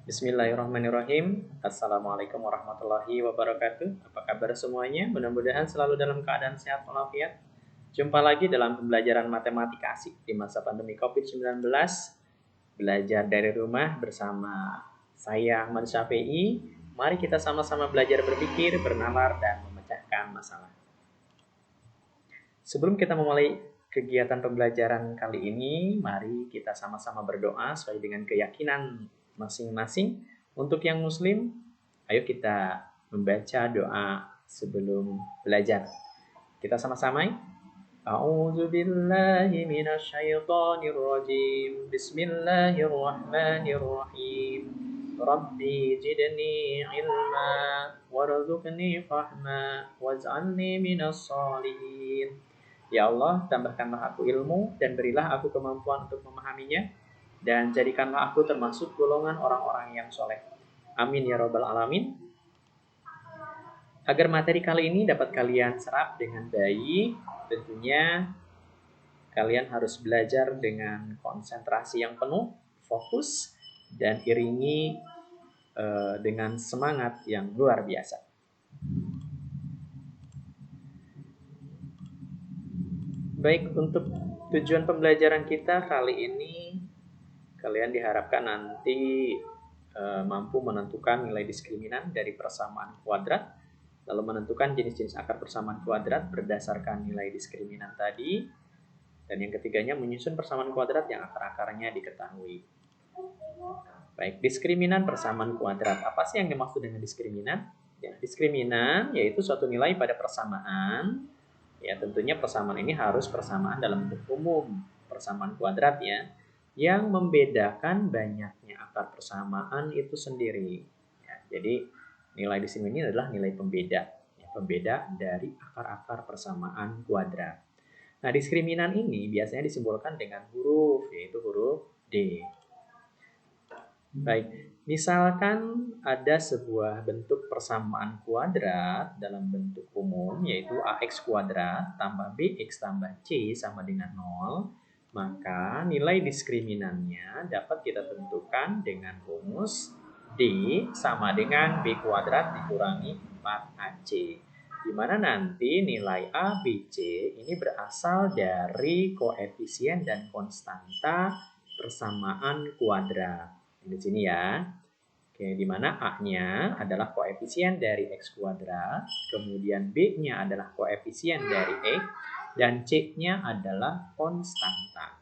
Bismillahirrahmanirrahim. Assalamualaikum warahmatullahi wabarakatuh. Apa kabar semuanya? Mudah-mudahan selalu dalam keadaan sehat walafiat. Jumpa lagi dalam pembelajaran matematika asik di masa pandemi COVID-19. Belajar dari rumah bersama saya Ahmad Syafi'i. Mari kita sama-sama belajar berpikir, bernalar, dan memecahkan masalah. Sebelum kita memulai kegiatan pembelajaran kali ini, mari kita sama-sama berdoa sesuai dengan keyakinan masing-masing. Untuk yang muslim, ayo kita membaca doa sebelum belajar. Kita sama-sama. A'udzu billahi minasyaitonir rajim. Bismillahirrahmanirrahim. Rabbi zidni ilma warzuqni fahma waj'alni minas shalihin. Ya Allah, tambahkanlah aku ilmu dan berilah aku kemampuan untuk memahaminya, dan jadikanlah aku termasuk golongan orang-orang yang soleh. Amin ya robbal alamin. Agar materi kali ini dapat kalian serap dengan baik, tentunya kalian harus belajar dengan konsentrasi yang penuh, fokus, dan iringi dengan semangat yang luar biasa. Baik, untuk tujuan pembelajaran kita kali ini, kalian diharapkan nanti mampu menentukan nilai diskriminan dari persamaan kuadrat, lalu menentukan jenis-jenis akar persamaan kuadrat berdasarkan nilai diskriminan tadi, dan yang ketiganya menyusun persamaan kuadrat yang akar-akarnya diketahui. Baik, diskriminan persamaan kuadrat. Apa sih yang dimaksud dengan diskriminan? Ya, diskriminan yaitu suatu nilai pada persamaan. Ya, tentunya persamaan ini harus persamaan dalam bentuk umum, persamaan kuadrat ya, yang membedakan banyaknya akar persamaan itu sendiri. Ya, jadi nilai di sini adalah nilai pembeda, ya, pembeda dari akar-akar persamaan kuadrat. Nah, diskriminan ini biasanya disimbolkan dengan huruf, yaitu huruf D. Baik, misalkan ada sebuah bentuk persamaan kuadrat dalam bentuk umum, yaitu AX kuadrat tambah BX tambah C sama dengan 0, maka nilai diskriminannya dapat kita tentukan dengan rumus D sama dengan B kuadrat dikurangi 4AC. Di mana nanti nilai A, B, C ini berasal dari koefisien dan konstanta persamaan kuadrat. Di sini ya. Oke, di mana A-nya adalah koefisien dari X kuadrat, kemudian B-nya adalah koefisien dari X, dan C-nya adalah konstanta.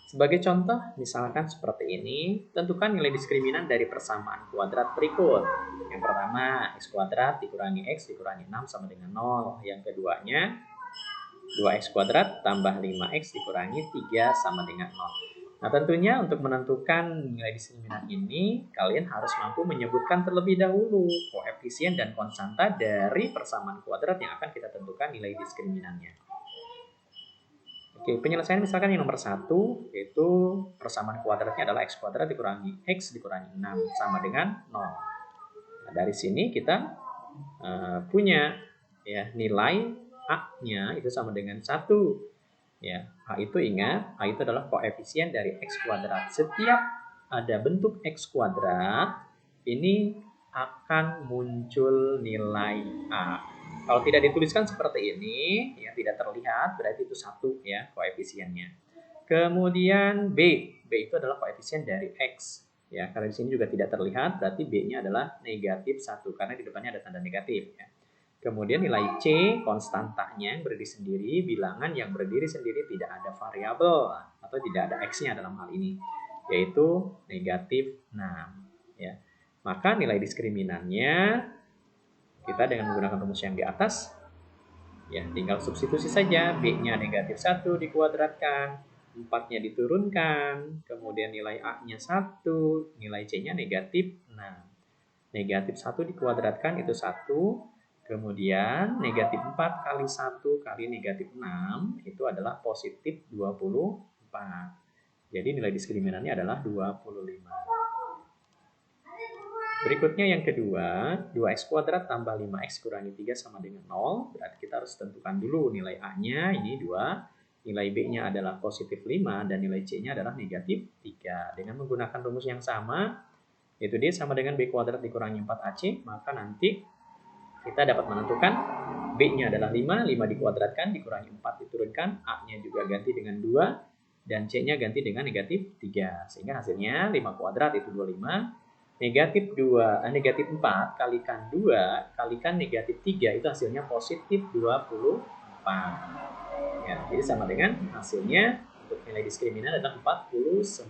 Sebagai contoh, misalkan seperti ini, tentukan nilai diskriminan dari persamaan kuadrat berikut. Yang pertama, X kuadrat dikurangi X dikurangi 6 sama dengan 0. Yang keduanya, 2X kuadrat tambah 5X dikurangi 3 sama dengan 0. Nah, tentunya untuk menentukan nilai diskriminan ini, kalian harus mampu menyebutkan terlebih dahulu koefisien dan konstanta dari persamaan kuadrat yang akan kita tentukan nilai diskriminannya. Oke, penyelesaian misalkan yang nomor 1, yaitu persamaan kuadratnya adalah X kuadrat dikurangi X dikurangi 6 sama dengan 0. Nah, dari sini kita punya ya nilai A-nya itu sama dengan 1. Ya, A itu ingat, A itu adalah koefisien dari X kuadrat. Setiap ada bentuk X kuadrat, ini akan muncul nilai A. Kalau tidak dituliskan seperti ini, ya tidak terlihat, berarti itu 1 ya koefisiennya. Kemudian B itu adalah koefisien dari X. Ya, karena di sini juga tidak terlihat, berarti B-nya adalah negatif 1 karena di depannya ada tanda negatif ya. Kemudian nilai C, konstantanya yang berdiri sendiri, bilangan yang berdiri sendiri, tidak ada variabel atau tidak ada X-nya dalam hal ini, yaitu negatif 6. Ya. Maka nilai diskriminannya, kita dengan menggunakan rumus yang di atas, ya tinggal substitusi saja, B-nya negatif 1 dikuadratkan, 4-nya diturunkan, kemudian nilai A-nya 1, nilai C-nya negatif 6. Negatif 1 dikuadratkan itu 1, kemudian negatif 4 kali 1 kali negatif 6 itu adalah positif 24. Jadi nilai diskriminannya adalah 25. Berikutnya yang kedua, 2x kuadrat tambah 5x kurangi 3 sama dengan 0. Berarti kita harus tentukan dulu nilai A-nya, ini 2. nilai B-nya adalah positif 5 dan nilai C-nya adalah negatif 3. Dengan menggunakan rumus yang sama, yaitu D sama dengan B kuadrat dikurangi 4AC, maka nanti kita dapat menentukan B-nya adalah 5, 5 dikuadratkan, dikurangi 4 diturunkan, A-nya juga ganti dengan 2, dan C-nya ganti dengan negatif 3. Sehingga hasilnya 5 kuadrat itu 25, negatif 4 kalikan 2 kalikan negatif 3 itu hasilnya positif 24. Ya, jadi sama dengan hasilnya untuk nilai diskriminan adalah 49.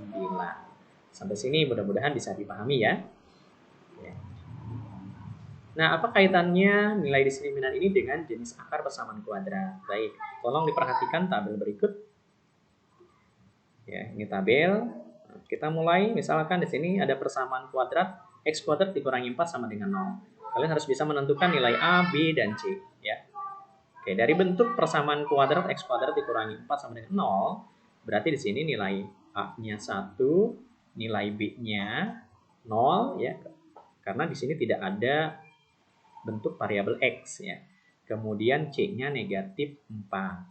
Sampai sini mudah-mudahan bisa dipahami ya. Nah, apa kaitannya nilai diskriminan ini dengan jenis akar persamaan kuadrat? Baik, tolong diperhatikan tabel berikut. Ya, ini tabel. Kita mulai, misalkan di sini ada persamaan kuadrat x kuadrat dikurangi 4 sama dengan 0. Kalian harus bisa menentukan nilai A, B, dan C. Ya. Oke, dari bentuk persamaan kuadrat x kuadrat dikurangi 4 sama dengan 0, berarti di sini nilai A-nya 1, nilai B-nya 0 ya. Karena di sini tidak ada bentuk variabel x ya. Kemudian C-nya negatif 4.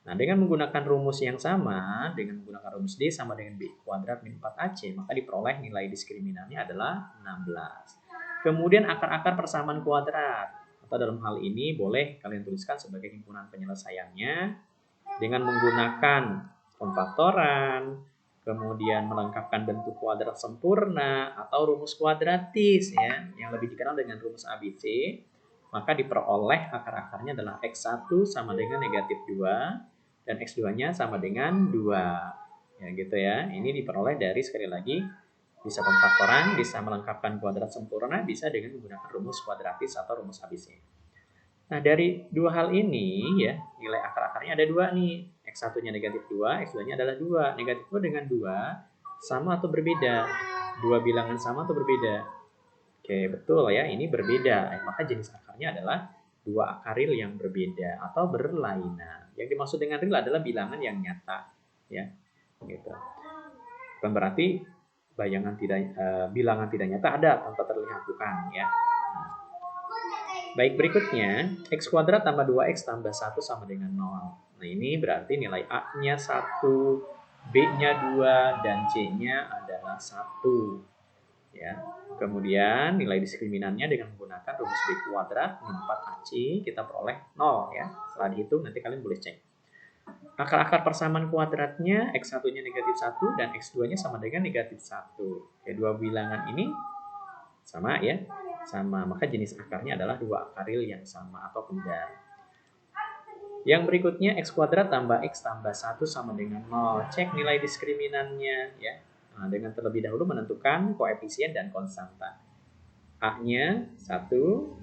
Nah, dengan menggunakan rumus yang sama, dengan menggunakan rumus D sama dengan B kuadrat min 4AC, maka diperoleh nilai diskriminannya adalah 16. Kemudian akar-akar persamaan kuadrat. Atau dalam hal ini boleh kalian tuliskan sebagai himpunan penyelesaiannya dengan menggunakan pemfaktoran, kemudian melengkapkan bentuk kuadrat sempurna atau rumus kuadratis ya, yang lebih dikenal dengan rumus ABC, maka diperoleh akar-akarnya adalah X1 sama dengan negatif 2 dan X2-nya sama dengan 2. Ya gitu ya. Ini diperoleh dari sekali lagi bisa pemfaktoran, bisa melengkapkan kuadrat sempurna, bisa dengan menggunakan rumus kuadratis atau rumus ABC. Nah, dari dua hal ini ya, nilai akar-akarnya ada 2 nih. X1-nya negatif 2, X2-nya adalah 2. Negatif 2 dengan 2 sama atau berbeda? Dua bilangan sama atau berbeda? Oke, betul ya, ini berbeda. Maka jenis akarnya adalah dua akar real yang berbeda atau berlainan. Yang dimaksud dengan real adalah bilangan yang nyata, ya. Gitu. Bukan berarti bilangan tidak nyata ada tanpa terlihat, bukan ya. Baik, berikutnya x kuadrat tambah 2x tambah 1 sama dengan 0. Nah, ini berarti nilai A-nya 1, B-nya 2, dan C-nya adalah 1. Ya. Kemudian nilai diskriminannya dengan menggunakan rumus B kuadrat min 4AC kita peroleh 0 ya. Setelah dihitung nanti kalian boleh cek. Akar-akar persamaan kuadratnya X1-nya negatif 1 dan X2-nya sama dengan negatif 1. Ya, dua bilangan ini sama ya. Sama, maka jenis akarnya adalah dua akar real yang sama atau kembar. Yang berikutnya x kuadrat tambah x tambah 1 sama dengan 0. Cek nilai diskriminannya ya. Nah, dengan terlebih dahulu menentukan koefisien dan konstanta. A-nya 1,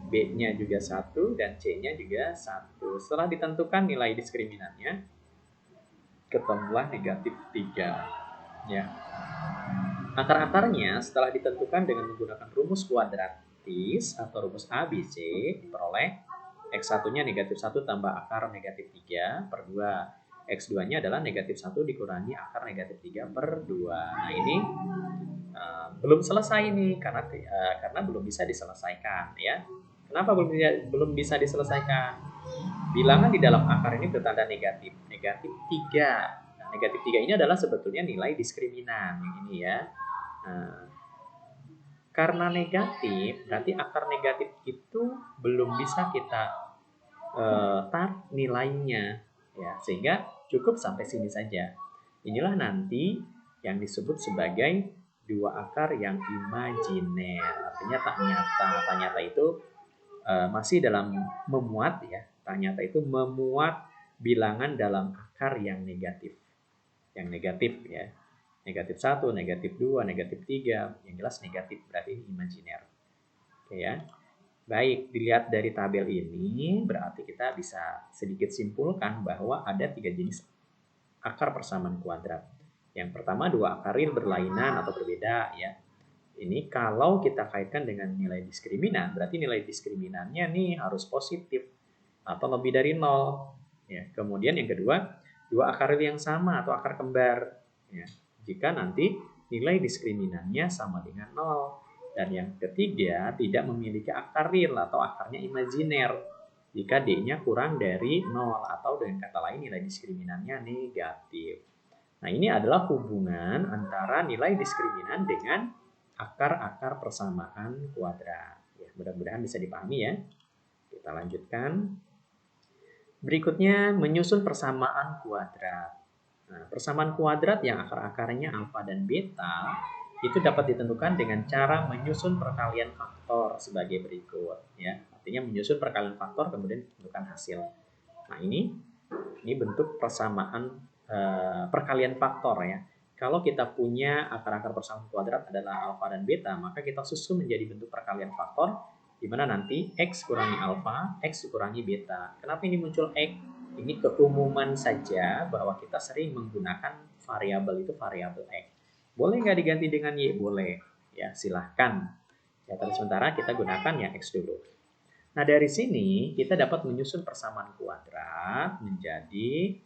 B-nya juga 1, dan C-nya juga 1. Setelah ditentukan nilai diskriminannya, ketemulah negatif 3. Ya. Akar-akarnya setelah ditentukan dengan menggunakan rumus kuadratis atau rumus ABC, diperoleh X1-nya negatif 1 tambah akar negatif 3 per 2. X2-nya adalah negatif 1 dikurangi akar negatif 3 per 2. Nah, ini belum selesai nih karena belum bisa diselesaikan ya. Kenapa belum bisa diselesaikan? Bilangan di dalam akar ini bertanda negatif 3. Nah, negatif 3 ini adalah sebetulnya nilai diskriminan yang ini ya. Nah, karena negatif, berarti akar negatif itu belum bisa kita tarik nilainya ya, sehingga cukup sampai sini saja. Inilah nanti yang disebut sebagai dua akar yang imajiner, artinya tak nyata. Tak nyata itu masih dalam memuat ya, tak nyata itu memuat bilangan dalam akar yang negatif. Yang negatif ya. Negatif 1, negatif 2, negatif 3. Yang jelas negatif berarti imajiner. Oke ya. Baik, dilihat dari tabel ini berarti kita bisa sedikit simpulkan bahwa ada 3 jenis akar persamaan kuadrat. Yang pertama, dua akar real berlainan atau berbeda ya. Ini kalau kita kaitkan dengan nilai diskriminan, berarti nilai diskriminannya nih harus positif atau lebih dari 0. Ya. Kemudian yang kedua, dua akar real yang sama atau akar kembar. Ya. Jika nanti nilai diskriminannya sama dengan 0. Dan yang ketiga, tidak memiliki akar real atau akarnya imajiner. jika D-nya kurang dari 0 atau dengan kata lain nilai diskriminannya negatif. Nah, ini adalah hubungan antara nilai diskriminan dengan akar-akar persamaan kuadrat. Ya, mudah-mudahan bisa dipahami ya. Kita lanjutkan. Berikutnya menyusun persamaan kuadrat. Nah, persamaan kuadrat yang akar-akarnya alfa dan beta itu dapat ditentukan dengan cara menyusun perkalian faktor sebagai berikut. Ya, artinya menyusun perkalian faktor kemudian ditentukan hasil. Nah, ini bentuk persamaan perkalian faktor ya. Kalau kita punya akar-akar persamaan kuadrat adalah alfa dan beta, maka kita susun menjadi bentuk perkalian faktor di mana nanti x kurangi alfa, x dikurangi beta. Kenapa ini muncul x? Ini keumuman saja bahwa kita sering menggunakan variabel itu variabel x. Boleh nggak diganti dengan y? Boleh. Ya, silahkan. Ya, tapi sementara kita gunakan yang x dulu. Nah, dari sini kita dapat menyusun persamaan kuadrat menjadi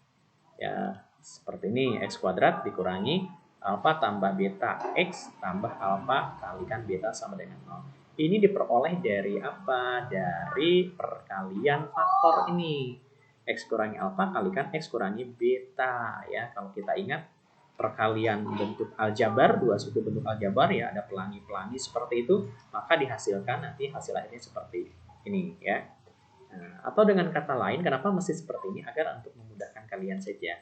ya seperti ini, x kuadrat dikurangi alfa tambah beta, x tambah alfa kalikan beta sama dengan 0. Ini diperoleh dari apa? Dari perkalian faktor ini. X kurangi alfa kalikan x kurangi beta ya. Kalau kita ingat perkalian bentuk aljabar, dua suku bentuk aljabar ya, ada pelangi-pelangi seperti itu, maka dihasilkan nanti hasil akhirnya seperti ini ya. Nah, atau dengan kata lain, kenapa mesti seperti ini? Agar untuk memudahkan kalian saja.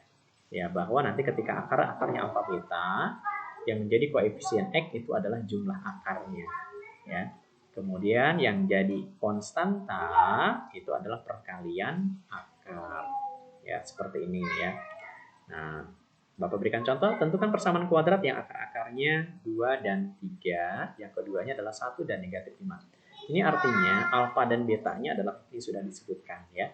Ya, bahwa nanti ketika akarnya alfa beta, yang menjadi koefisien x itu adalah jumlah akarnya. Ya. Kemudian yang jadi konstanta itu adalah perkalian akar. Ya, seperti ini ya. Nah, Bapak berikan contoh, tentukan persamaan kuadrat yang akar-akarnya 2 dan 3, yang keduanya adalah 1 dan negatif 5. Ini artinya alfa dan betanya adalah ini sudah disebutkan ya.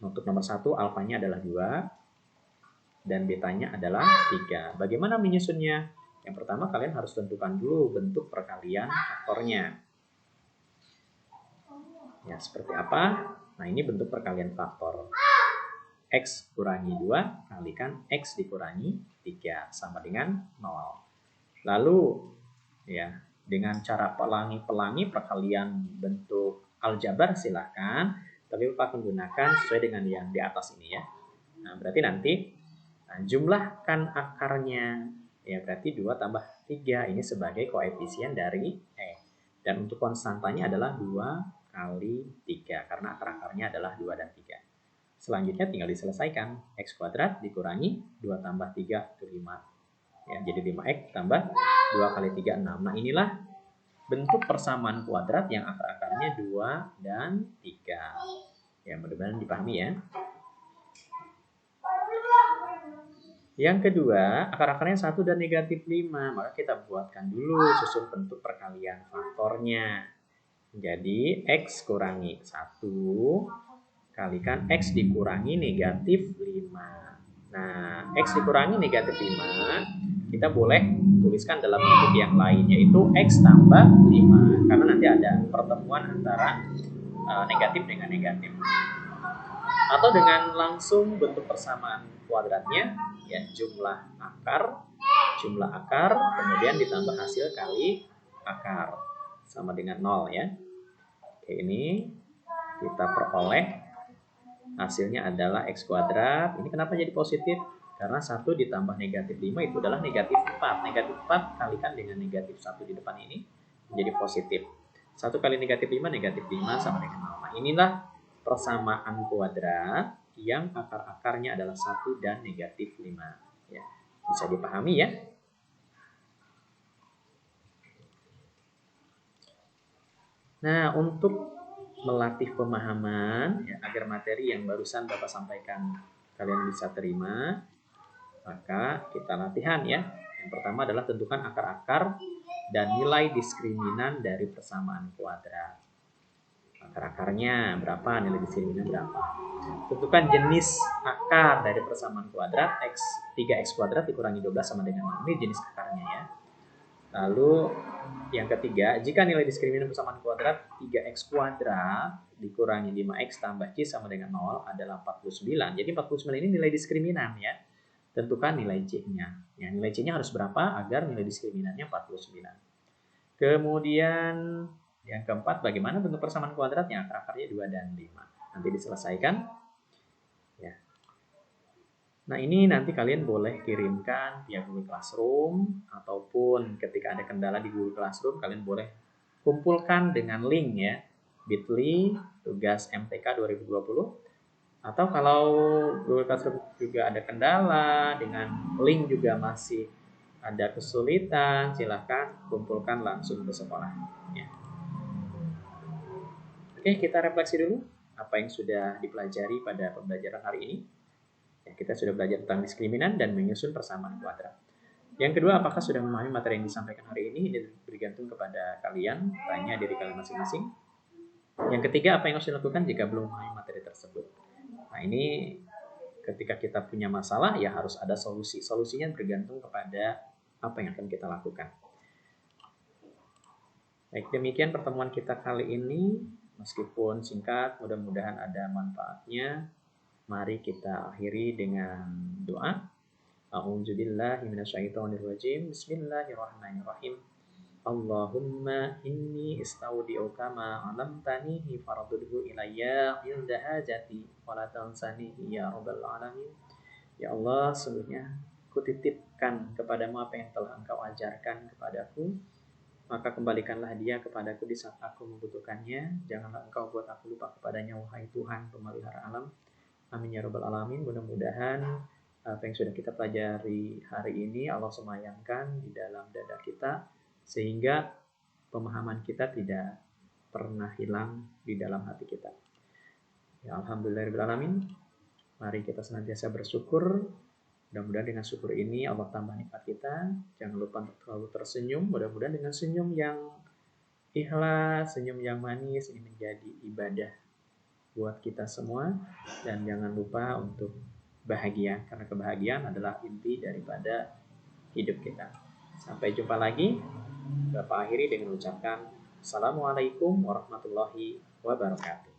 Untuk nomor 1 alfanya adalah 2 dan betanya adalah 3. Bagaimana menyusunnya? Yang pertama kalian harus tentukan dulu bentuk perkalian faktornya. Ya, seperti apa? Nah, ini bentuk perkalian faktor. X kurangi 2 kalikan X dikurangi 3 sama dengan 0. Lalu ya, dengan cara pelangi-pelangi perkalian bentuk aljabar silakan, tapi Bapak menggunakan sesuai dengan yang di atas ini ya. Nah, berarti nanti jumlahkan akarnya ya, berarti 2 tambah 3 ini sebagai koefisien dari dan untuk konstantanya adalah 2 kali 3 karena akar-akarnya adalah 2 dan 3. Selanjutnya tinggal diselesaikan. X kuadrat dikurangi 2 tambah 3 itu 5. Ya, jadi 5x tambah 2 kali 3, 6. Nah, inilah bentuk persamaan kuadrat yang akar-akarnya 2 dan 3. Ya, mudah-mudahan dipahami ya. Yang kedua, akar-akarnya 1 dan negatif 5. Maka kita buatkan dulu susun bentuk perkalian faktornya. Jadi, X kurangi 1 kalikan X dikurangi negatif 5. Nah, X dikurangi negatif 5, kita boleh tuliskan dalam bentuk yang lain, yaitu X tambah 5. Karena nanti ada pertemuan antara negatif dengan negatif. Atau dengan langsung bentuk persamaan kuadratnya, ya jumlah akar, kemudian ditambah hasil kali akar. Sama dengan 0 ya. Oke, ini kita peroleh hasilnya adalah X kuadrat. Ini kenapa jadi positif? Karena 1 ditambah negatif 5 itu adalah negatif 4. Negatif 4 kalikan dengan negatif 1 di depan ini menjadi positif. 1 kali negatif 5, negatif 5 sama dengan 0. Nah, inilah persamaan kuadrat yang akar-akarnya adalah 1 dan negatif 5. Ya, bisa dipahami ya? Nah, untuk melatih pemahaman ya, agar materi yang barusan Bapak sampaikan kalian bisa terima, maka kita latihan ya. Yang pertama adalah tentukan akar-akar dan nilai diskriminan dari persamaan kuadrat. Akar-akarnya berapa, nilai diskriminan berapa. Tentukan jenis akar dari persamaan kuadrat, 3x kuadrat dikurangi 12 sama dengan 0. Ini jenis akarnya ya. Lalu yang ketiga, jika nilai diskriminan persamaan kuadrat 3x kuadrat dikurangi 5x tambah c sama dengan 0 adalah 49. Jadi 49 ini nilai diskriminan ya. Tentukan nilai c-nya. Ya, nilai c-nya harus berapa agar nilai diskriminannya 49. Kemudian yang keempat, bagaimana bentuk persamaan kuadratnya? Akar-akarnya 2 dan 5. nanti diselesaikan. Ya. Nah, ini nanti kalian boleh kirimkan via Google Classroom, ataupun ketika ada kendala di Google Classroom, kalian boleh kumpulkan dengan link ya, bit.ly tugas MTK 2020. Atau kalau Google Classroom juga ada kendala, dengan link juga masih ada kesulitan, silahkan kumpulkan langsung ke sekolah. Ya. Oke, kita refleksi dulu apa yang sudah dipelajari pada pembelajaran hari ini. Ya, kita sudah belajar tentang diskriminan dan menyusun persamaan kuadrat. Yang kedua, apakah sudah memahami materi yang disampaikan hari ini? Ini bergantung kepada kalian, tanya diri kalian masing-masing. Yang ketiga, apa yang harus dilakukan jika belum memahami materi tersebut? Nah, ini ketika kita punya masalah, ya harus ada solusi. Solusinya bergantung kepada apa yang akan kita lakukan. Baik, demikian pertemuan kita kali ini. Meskipun singkat, mudah-mudahan ada manfaatnya. Mari kita akhiri dengan doa. A'udzubillahi minasyaitonirrajim. Bismillahirrahmanirrahim. Allahumma inni istaudi'uka ma 'allamtanihi faradudhu ilayya 'inda hajati wa la tansanihi ya rabbal alamin. Ya Allah, sungguhnya kutitipkan kepadamu apa yang telah Engkau ajarkan kepadaku, maka kembalikanlah dia kepadaku di saat aku membutuhkannya. Janganlah Engkau buat aku lupa kepadanya, wahai Tuhan pemelihara alam. Amin ya rabbal alamin. Mudah-mudahan apa yang sudah kita pelajari hari ini Allah semayangkan di dalam dada kita, sehingga pemahaman kita tidak pernah hilang di dalam hati kita. Ya, alhamdulillahirabbil alamin. Mari kita senantiasa bersyukur. Mudah-mudahan dengan syukur ini Allah tambah nikmat kita. Jangan lupa untuk selalu tersenyum. Mudah-mudahan dengan senyum yang ikhlas, senyum yang manis ini menjadi ibadah buat kita semua. Dan jangan lupa untuk bahagia, karena kebahagiaan adalah inti daripada hidup kita. Sampai jumpa lagi. Bapak akhiri dengan mengucapkan Assalamualaikum warahmatullahi wabarakatuh.